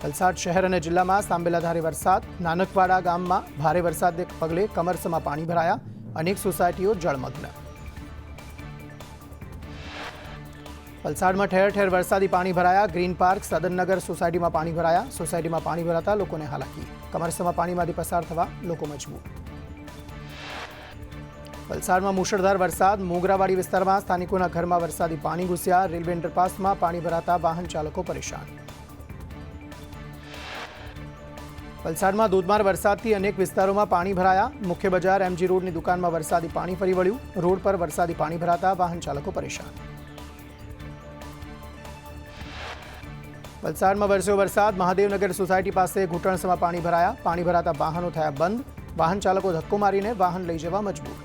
વલસાડ શહેર અને જિલ્લામાં સાંબેલાધારે વરસાદ. નાનકવાડા ગામમાં ભારે વરસાદને પગલે કમરસમાં પાણી ભરાયા. અનેક સોસાયટીઓ જળમગ્ન. વલસાડમાં ઠેર ઠેર વરસાદી પાણી ભરાયા. ગ્રીન પાર્ક સદનનગર સોસાયટીમાં પાણી ભરાયા. સોસાયટીમાં પાણી ભરાતા લોકોને હાલાકી. કમરસમાં પાણીમાંથી પસાર થવા લોકો મજબૂર. વલસાડમાં મુશળધાર વરસાદ. મોગરાવાડી વિસ્તારમાં સ્થાનિકોના ઘરમાં વરસાદી પાણી ઘૂસ્યા. રેલવે અંડરપાસમાં પાણી ભરાતા વાહન ચાલકો પરેશાન. વલસાડમાં ધોધમાર વરસાદથી અનેક વિસ્તારોમાં પાણી ભરાયા. મુખ્ય બજાર એમજી રોડની દુકાનમાં વરસાદી પાણી ફરી વળ્યું. રોડ પર વરસાદી પાણી ભરાતા વાહન ચાલકો પરેશાન. વલસાડમાં વરસ્યો વરસાદ. મહાદેવનગર સોસાયટી પાસે ઘૂંટણસમાં પાણી ભરાયા. પાણી ભરાતા વાહનો થયા બંધ. વાહન ચાલકો ધક્કો મારીને વાહન લઈ જવા મજબૂર.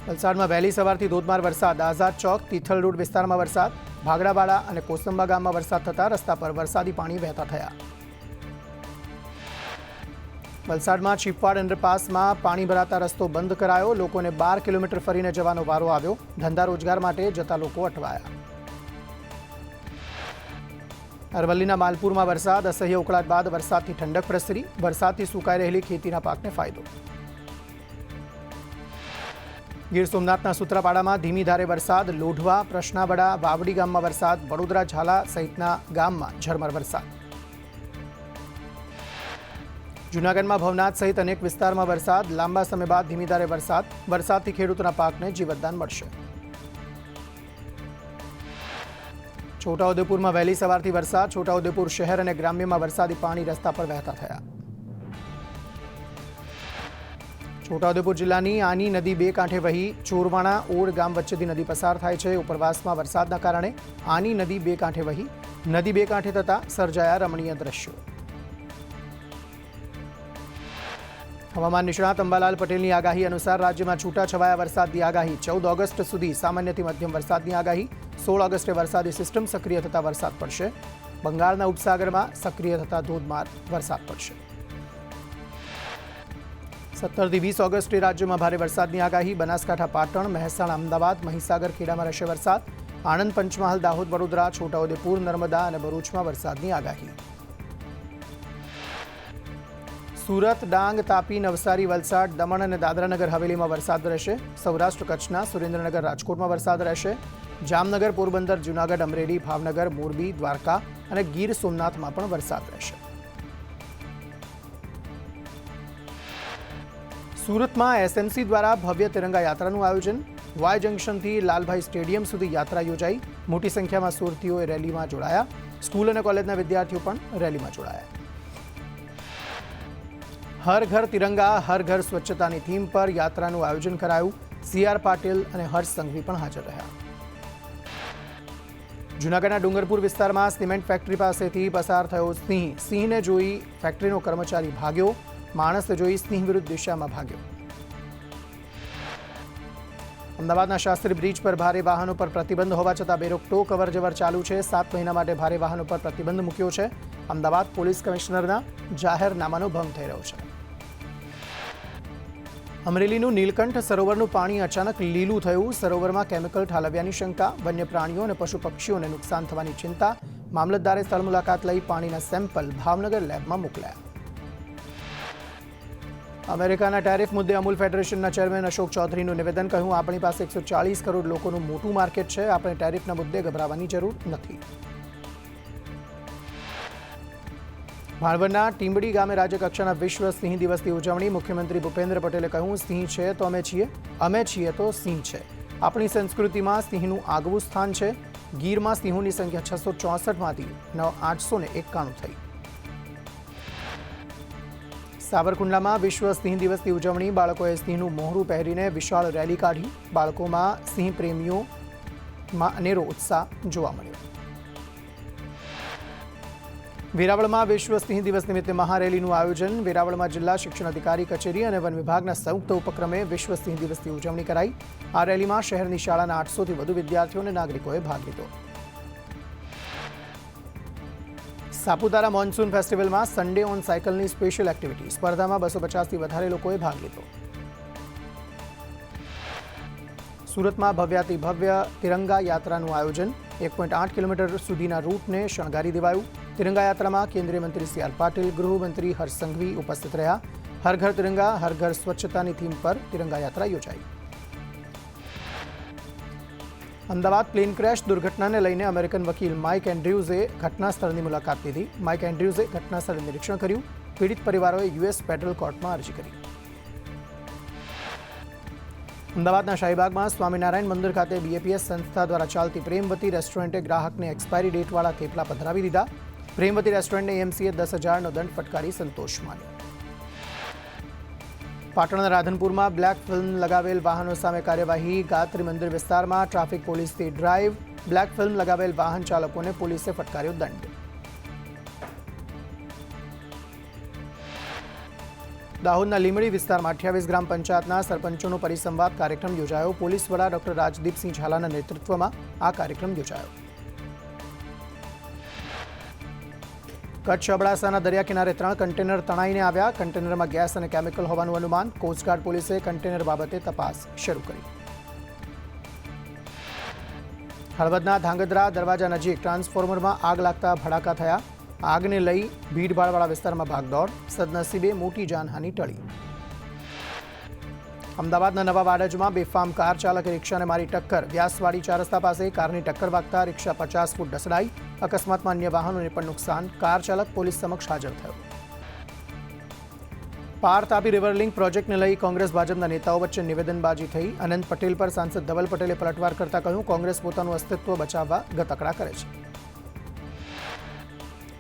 વલસાડમાં વહેલી સવારથી ધોધમાર વરસાદ. આઝાદ ચોક તિથલ રોડ વિસ્તારમાં વરસાદ. ભાગડાવાડા અને કોસંબા ગામમાં વરસાદ થતા રસ્તા પર વરસાદી પાણી વહેતા થયા. વલસાડમાં ચીપવાડ અંડરપાસમાં પાણી ભરાતા રસ્તો બંધ કરાયો. લોકોને 12 કિલોમીટર ફરીને જવાનો વારો આવ્યો. ધંધા રોજગાર માટે જતા લોકો અટવાયા. અરવલ્લીના માલપુરમાં વરસાદ. અસહ્ય ઉકળાટ બાદ વરસાદથી ઠંડક પ્રસરી. વરસાદથી સુકાઈ રહેલી ખેતીના પાકને ફાયદો. ગીર સોમનાથના સૂત્રાપાડામાં ધીમી ધારે વરસાદ. લોઢવા, પ્રશ્નાવડા, વાવડી ગામમાં વરસાદ. વડોદરા, ઝાલા સહિતના ગામમાં ઝરમર વરસાદ. જૂનાગઢમાં ભવનાથ સહિત અનેક વિસ્તારમાં વરસાદ. લાંબા સમય બાદ ધીમી ધારે વરસાદ. વરસાદથી ખેડૂતોના પાકને જીવતદાન મળશે. છોટાઉદેપુરમાં વહેલી સવારથી વરસાદ. છોટાઉદેપુર શહેર અને ગ્રામ્યમાં વરસાદી પાણી રસ્તા પર વહેતા થયા. છોટાઉદેપુર જિલ્લાની આની નદી બે કાંઠે વહી. ચોરવાણા ઓડ ગામ વચ્ચેથી નદી પસાર થાય છે. ઉપરવાસમાં વરસાદના કારણે આની નદી બે કાંઠે વહી. નદી બે કાંઠે થતા સર્જાયા રમણીય દ્રશ્યો. હવામાન નિષ્ણાત અંબાલાલ પટેલની આગાહી અનુસાર રાજ્યમાં છૂટાછવાયા વરસાદની આગાહી. 14 ઓગસ્ટ સુધી સામાન્યથી મધ્યમ વરસાદની આગાહી. 16 ઓગસ્ટે વરસાદી સિસ્ટમ સક્રિય થતા વરસાદ પડશે. બંગાળના ઉપસાગરમાં સક્રિય થતા ધોધમાર વરસાદ પડશે. 17 થી 20 ઓગસ્ટે રાજ્યમાં ભારે વરસાદની આગાહી. બનાસકાંઠા, પાટણ, મહેસાણા, અમદાવાદ, મહીસાગર, ખેડામાં રહેશે વરસાદ. આણંદ, પંચમહાલ, દાહોદ, વડોદરા, છોટાઉદેપુર, નર્મદા અને ભરૂચમાં વરસાદની આગાહી. સુરત, ડાંગ, તાપી, નવસારી, વલસાડ, દમણ અને દાદરાનગર હવેલીમાં વરસાદ રહેશે. સૌરાષ્ટ્ર કચ્છના સુરેન્દ્રનગર, રાજકોટમાં વરસાદ રહેશે. જામનગર, પોરબંદર, જૂનાગઢ, અમરેલી, ભાવનગર, મોરબી, દ્વારકા અને ગીર સોમનાથમાં પણ વરસાદ રહેશે. સુરતમાં એસએમસી દ્વારા ભવ્ય તિરંગા યાત્રાનું આયોજન. વાય જંકશનથી લાલભાઈ સ્ટેડિયમ સુધી યાત્રા યોજાઈ. મોટી સંખ્યામાં સુરતીઓએ રેલીમાં જોડાયા. સ્કૂલ અને કોલેજના વિદ્યાર્થીઓ પણ રેલીમાં જોડાયા. હર ઘર તિરંગા, હર ઘર સ્વચ્છતાની થીમ પર યાત્રાનું આયોજન કરાયું. CR પાટીલ અને હર્ષ સંઘવી પણ હાજર રહ્યા. જૂનાગઢના ડુંગરપુર વિસ્તારમાં સિમેન્ટ ફેક્ટરી પાસેથી પસાર થયો સિંહ. સિંહને જોઈ ફેક્ટરીનો કર્મચારી ભાગ્યો. માણસને જોઈ સિંહ વિરુદ્ધ દિશામાં ભાગ્યો. અમદાવાદના શાસ્ત્રી બ્રિજ પર ભારે વાહનો પર પ્રતિબંધ હોવા છતાં બેરોકટોક અવરજવર ચાલુ છે. 7 મહિના માટે ભારે વાહનો પર પ્રતિબંધ મૂક્યો છે. અમદાવાદ પોલીસ કમિશનરના જાહેરનામાનો ભંગ થઈ રહ્યો છે. અમરેલીનું નીલકંઠ સરોવરનું પાણી અચાનક લીલું થયું. સરોવરમાં કેમિકલ ઠાલવ્યાની શંકા. વન્ય પ્રાણીઓ અને પશુ પક્ષીઓને નુકસાન થવાની ચિંતા. મામલતદારે સ્થળ મુલાકાત લઈ પાણીના સેમ્પલ ભાવનગર લેબમાં મોકલ્યા. અમેરિકાના ટેરિફ મુદ્દે અમૂલ ફેડરેશનના ચેરમેન અશોક ચૌધરીનું નિવેદન. કહ્યું, આપણી પાસે 140 કરોડ લોકોનું મોટું માર્કેટ છે. આપણે ટેરિફના મુદ્દે ગભરાવાની જરૂર નથી. ભાણવડના ટીંબડી ગામે રાજ્યકક્ષાના વિશ્વ સિંહ દિવસની ઉજવણી. મુખ્યમંત્રી ભૂપેન્દ્ર પટેલે કહ્યું, સિંહ છે તો અમે છીએ, અમે છીએ તો સિંહ છે. આપણી સંસ્કૃતિમાં સિંહનું આગવું સ્થાન છે. ગીરમાં સિંહોની સંખ્યા 664માંથી 891 થઈ. સાબરકુંડલામાં વિશ્વ સિંહ દિવસની ઉજવણી. બાળકોએ સિંહનું મોહરું પહેરીને વિશાળ રેલી કાઢી. બાળકોમાં સિંહ પ્રેમીઓમાં અનેરો ઉત્સાહ જોવા મળ્યો. વેરાવળમાં વિશ્વ સિંહ દિવસ નિમિત્તે મહારેલીનું આયોજન. વેરાવળમાં જિલ્લા શિક્ષણ અધિકારી કચેરી અને વન વિભાગના સંયુક્ત ઉપક્રમે વિશ્વ સિંહ દિવસની ઉજવણી કરાઈ. આ રેલીમાં શહેરની શાળાના 800થી વધુ વિદ્યાર્થીઓ અને નાગરિકોએ ભાગ લીધો. સાપુતારા મોન્સૂન ફેસ્ટિવલમાં સન્ડે ઓન સાયકલની સ્પેશિયલ એક્ટિવિટી. સ્પર્ધામાં 250થી વધારે લોકોએ ભાગ લીધો. સુરતમાં ભવ્યાતિ ભવ્ય તિરંગા યાત્રાનું આયોજન. 1.8 કિલોમીટર સુધીના રૂટને શણગારી દેવાયું. તિરંગા યાત્રામાં કેન્દ્રીય મંત્રી સી આર પાટીલ, ગૃહમંત્રી હર્ષ સંઘવી ઉપસ્થિત રહ્યા. હર ઘર તિરંગા, હર ઘર સ્વચ્છતાની થીમ પર તિરંગા યાત્રા યોજાઈ. અમદાવાદ પ્લેન ક્રેશ દુર્ઘટનાને લઈને અમેરિકન વકીલ માઇક એન્ડ્ર્યુઝે ઘટના સ્થળની મુલાકાત લીધી. માઇક એન્ડ્ર્યુઝે ઘટના સ્થળે નિરીક્ષણ કર્યું. પીડિત પરિવારોએ યુએસ ફેડરલ કોર્ટમાં અરજી કરી. અમદાવાદના શાહીબાગમાં સ્વામિનારાયણ મંદિર ખાતે બીએપીએસ સંસ્થા દ્વારા ચાલતી પ્રેમવતી રેસ્ટોરન્ટે ગ્રાહકને એક્સપાયરી ડેટવાળા થેપલા પધરાવી દીધા. પ્રેમવતી રેસ્ટોરન્ટને એએમસીએ 10,000નો દંડ ફટકારી સંતોષ માન્યો. પાટણના રાધનપુરમાં બ્લેક ફિલ્મ લગાવેલ વાહનો સામે કાર્યવાહી. ગાયત્રી મંદિર વિસ્તારમાં ટ્રાફિક પોલીસથી ડ્રાઈવ. બ્લેક ફિલ્મ લગાવેલ વાહન ચાલકોને પોલીસે ફટકાર્યો દંડ. દાહોદના લીમડી વિસ્તારમાં 28 ગ્રામ પંચાયતના સરપંચોનો પરિસંવાદ કાર્યક્રમ યોજાયો. પોલીસ વડા ડોક્ટર રાજદીપસિંહ ઝાલાના નેતૃત્વમાં આ કાર્યક્રમ યોજાયો. કચ્છ અબડાસાના દરિયા કિનારે 3 કન્ટેનર તણાઈને આવ્યા. કન્ટેનરમાં ગેસ અને કેમિકલ હોવાનું અનુમાન. કોસ્ટગાર્ડ પોલીસે કન્ટેનર બાબતે તપાસ શરૂ કરી. હળવદના ધાંગધ્રા દરવાજા નજીક ટ્રાન્સફોર્મરમાં આગ લાગતા ભડાકા થયા. આગને લઈ ભીડભાડવાળા વિસ્તારમાં ભાગદોડ. સદનસીબે મોટી જાનહાનિ ટળી. અમદાવાદના નવા વાડજમાં બેફામ કાર ચાલકે રિક્ષાને મારી ટક્કર. વ્યાસવાડી 4 રસ્તા પાસે કારની ટક્કર વાગતા રિક્ષા 50 ફૂટ ઢસડાઈ. અકસ્માતમાં અન્ય વાહનોને પણ નુકસાન. કાર ચાલક પોલીસ સમક્ષ હાજર થયો. પાર તાપી રિવર લિંક પ્રોજેક્ટને લઈ કોંગ્રેસ ભાજપના નેતાઓ વચ્ચે નિવેદનબાજી થઈ. અનંત પટેલ પર સાંસદ ધવલ પટેલે પલટવાર કરતા કહ્યું, કોંગ્રેસ પોતાનું અસ્તિત્વ બચાવવા ગતકડા કરે છે.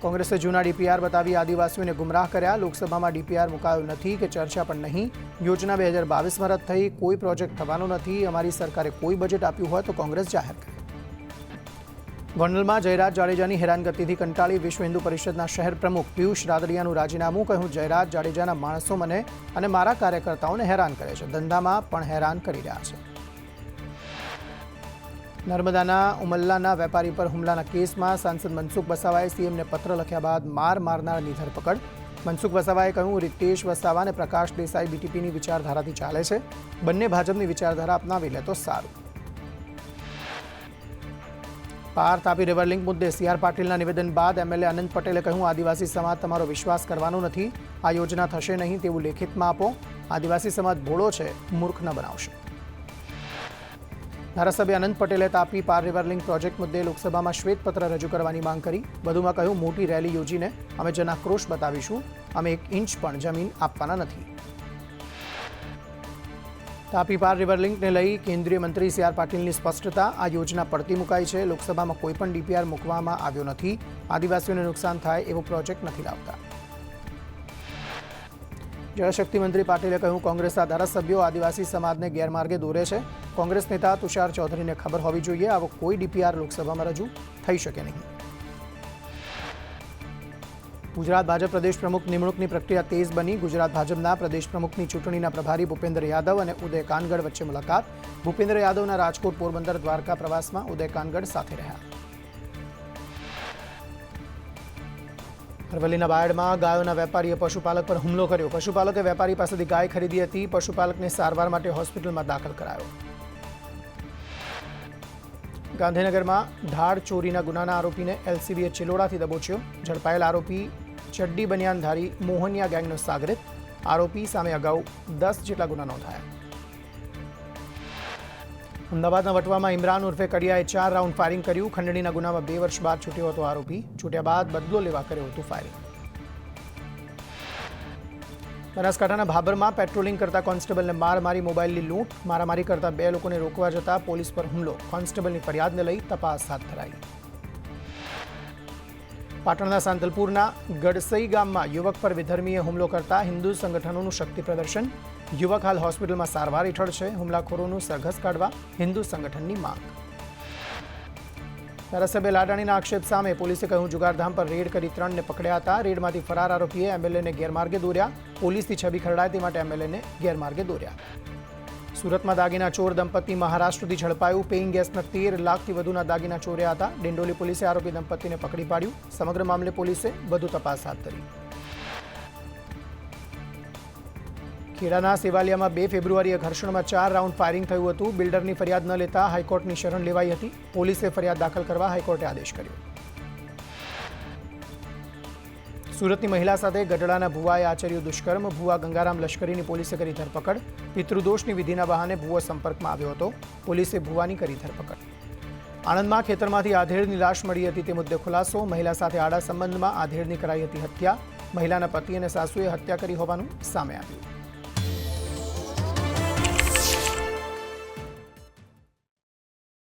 કોંગ્રેસે જૂના ડીપીઆર બતાવી આદિવાસીઓને ગુમરાહ કર્યા. લોકસભામાં ડીપીઆર મુકાયો નથી કે ચર્ચા પણ નહીં. યોજના 2022માં રદ થઈ. કોઈ પ્રોજેક્ટ થવાનો નથી. અમારી સરકારે કોઈ બજેટ આપ્યું હોય તો કોંગ્રેસ જાહેર કરે. ગોંડલમાં જયરાજ જાડેજાની હેરાનગતિથી કંટાળી વિશ્વ હિન્દુ પરિષદના શહેર પ્રમુખ પિયુષ રાદડિયાનું રાજીનામું. કહ્યું, જયરાજ જાડેજાના માણસો મને અને મારા કાર્યકર્તાઓને હેરાન કરે છે. ધંધામાં પણ હેરાન કરી રહ્યા છે. નર્મદાના ઉમલ્લાના વેપારી પર હુમલાના કેસમાં સાંસદ મનસુખ વસાવાએ સીએમને પત્ર લખ્યા બાદ મારનારની ધરપકડ. મનસુખ વસાવાએ કહ્યું, રિતેશ વસાવા અને પ્રકાશ દેસાઈ બીટીપીની વિચારધારાથી ચાલે છે. બંને ભાજપની વિચારધારા અપનાવી લે તો સારું. પાર તાપી રિવર લિંક મુદ્દે સી આર પાટીલના નિવેદન બાદ એમએલએ અનંત પટેલે કહ્યું, આદિવાસી સમાજ તમારો વિશ્વાસ કરવાનો નથી. આ યોજના થશે નહીં તેવું લેખિતમાં આપો. આદિવાસી સમાજ ભોળો છે, મૂર્ખ ન બનાવશે. ધારાસભ્ય અનંત પટેલે તાપી પાર રિવર લિંક પ્રોજેક્ટ મુદ્દે લોકસભામાં શ્વેતપત્ર રજૂ કરવાની માંગ કરી. વધુમાં કહ્યું, મોટી રેલી યોજીને અમે જનાક્રોશ બતાવીશું. અમે 1 ઇંચ પણ જમીન આપવાના નથી. તાપી પાર રિવર લિંકને લઈ કેન્દ્રીય મંત્રી સી આર પાટીલની સ્પષ્ટતા. આ યોજના પડતી મુકાઈ છે. લોકસભામાં કોઈ પણ ડીપીઆર મૂકવામાં આવ્યો નથી. આદિવાસીઓને નુકસાન થાય એવો પ્રોજેક્ટ નથી લાવતા. જળશક્તિ મંત્રી પાટીલે કહ્યું, કોંગ્રેસના ધારાસભ્યો આદિવાસી સમાજને ગેરમાર્ગે દોરે છે. કોંગ્રેસ નેતા તુષાર ચૌધરીને ખબર હોવી જોઈએ આવો કોઈ ડીપીઆર લોકસભામાં રજૂ થઈ શકે નહીં. ગુજરાત ભાજપ પ્રદેશ પ્રમુખ નિમણૂકની પ્રક્રિયા તેજ બની. ગુજરાત ભાજપના પ્રદેશ પ્રમુખની ચૂંટણીના પ્રભારી ભૂપેન્દ્ર યાદવ અને ઉદય કાનગડ વચ્ચે મુલાકાત. ભૂપેન્દ્ર યાદવના રાજકોટ, પોરબંદર, દ્વારકા પ્રવાસમાં ઉદય કાનગડ સાથે રહ્યા. અરવલ્લીના બાયડમાં ગાયોના વેપારીએ પશુપાલક પર હુમલો કર્યો. પશુપાલકે વેપારી પાસેથી ગાય ખરીદી હતી. પશુપાલકને સારવાર માટે હોસ્પિટલમાં દાખલ કરાયો. ગાંધીનગરમાં ધાડ ચોરીના ગુનાના આરોપીને એલસીબીએ ચિલોડાથી દબોચ્યો. ઝડપાયેલ આરોપી ચડ્ડી બનિયાનધારી મોહનિયા ગેંગનો સાગરિત. આરોપી સામે અગાઉ 10 જેટલા ગુના નોંધાયા. અમદાવાદના વટવામાં ઇમરાન ઉર્ફે કડિયાએ 4 રાઉન્ડ ફાયરિંગ કર્યું. ખંડણીના ગુનામાં 2 વર્ષ બાદ છૂટ્યો હતો આરોપી. છૂટ્યા બાદ બદલો લેવા કર્યો હતું ફાયરિંગ. બનાસકાંઠાના ભાબરમાં પેટ્રોલિંગ કરતા કોન્સ્ટેબલને માર મારી મોબાઈલની લૂંટ. મારામારી કરતા 2 લોકોને રોકવા જતા પોલીસ પર હુમલો. કોન્સ્ટેબલની ફરિયાદને લઈ તપાસ હાથ ધરાઈ. પાટણના સાંતલપુરના ગડસઈ ગામમાં યુવક પર વિધર્મીએ હુમલો કરતા હિન્દુ સંગઠનોનું શક્તિ પ્રદર્શન. યુવક હાલ હોસ્પિટલમાં સારવાર હેઠળ છે. હુમલાખોરોનું સરઘસ કાઢવા હિન્દુ સંગઠનની માંગ. ધારાસભ્ય લાડાણીના આક્ષેપ સામે પોલીસે કહ્યું, જુગારધામ પર રેડ કરી 3ને પકડ્યા હતા. રેડમાંથી ફરાર આરોપીએ એમએલએને ગેરમાર્ગે દોર્યા. પોલીસની છબી ખરડાય તે માટે એમએલએને ગેરમાર્ગે દોર્યા. સુરતમાં દાગીના ચોર દંપતી મહારાષ્ટ્રથી ઝડપાયું. પેઇંગ ગેસના 13 લાખથી વધુના દાગીના ચોર્યા હતા. ડિંડોલી પોલીસે આરોપી દંપતીને પકડી પાડ્યું. સમગ્ર મામલે પોલીસે વધુ તપાસ હાથ ધરી. ખેડાના સેવાલિયામાં 2 ફેબ્રુઆરીએ ઘર્ષણમાં 4 રાઉન્ડ ફાયરિંગ થયું હતું. બિલ્ડરની ફરિયાદ ન લેતા હાઈકોર્ટની શરણ લેવાઈ હતી. પોલીસે ફરિયાદ દાખલ કરવા હાઈકોર્ટે આદેશ કર્યો. સુરતની મહિલા સાથે ગઢડાના ભુવાએ આચર્યું દુષ્કર્મ. ભુવા ગંગારામ લશ્કરીની પોલીસે કરી ધરપકડ. પિતૃદોષની વિધિના બહાને ભુવો સંપર્કમાં આવ્યો હતો. પોલીસે ભુવાની કરી ધરપકડ. આણંદમાં ખેતરમાંથી આધેડની લાશ મળી હતી તે મુદ્દે ખુલાસો. મહિલા સાથે આડા સંબંધમાં આધેડની કરાઈ હતી હત્યા. મહિલાના પતિ અને સાસુએ હત્યા કરી હોવાનું સામે આવ્યું.